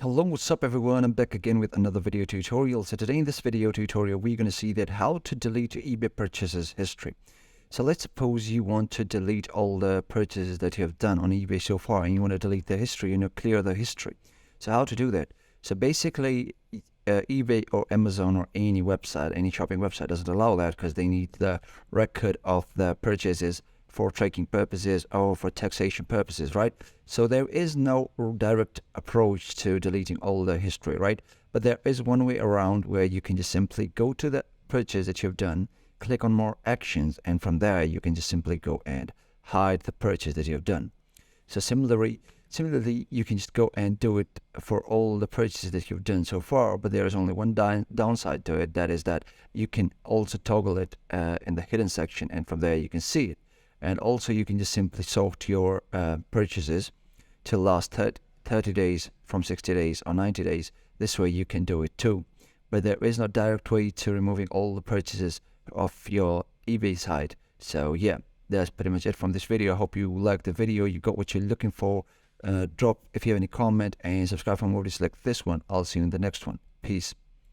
Hello, what's up everyone? I'm back again with another video tutorial. So today in this video tutorial, we're going to see that how to delete your eBay purchases history. So let's suppose you want to delete all the purchases that you have done on eBay so far and you want to delete the history, clear the history. So how to do that? So basically, eBay or Amazon or any website, any shopping website doesn't allow that because they need the record of the purchases for tracking purposes or for taxation purposes, right? So there is no direct approach to deleting all the history, right? But there is one way around where you can just simply go to the purchase that you've done, click on more actions, and from there you can just simply go and hide the purchase that you've done. So similarly, you can just go and do it for all the purchases that you've done so far, but there is only one downside to it. That is that you can also toggle it in the hidden section, and from there you can see it. And also you can just simply sort your purchases to last 30 days from 60 days or 90 days. This way you can do it too. But there is no direct way to removing all the purchases of your eBay site. So yeah, that's pretty much it from this video. I hope you liked the video. You got what you're looking for. Drop if you have any comment and subscribe for more videos like this one. I'll see you in the next one. Peace.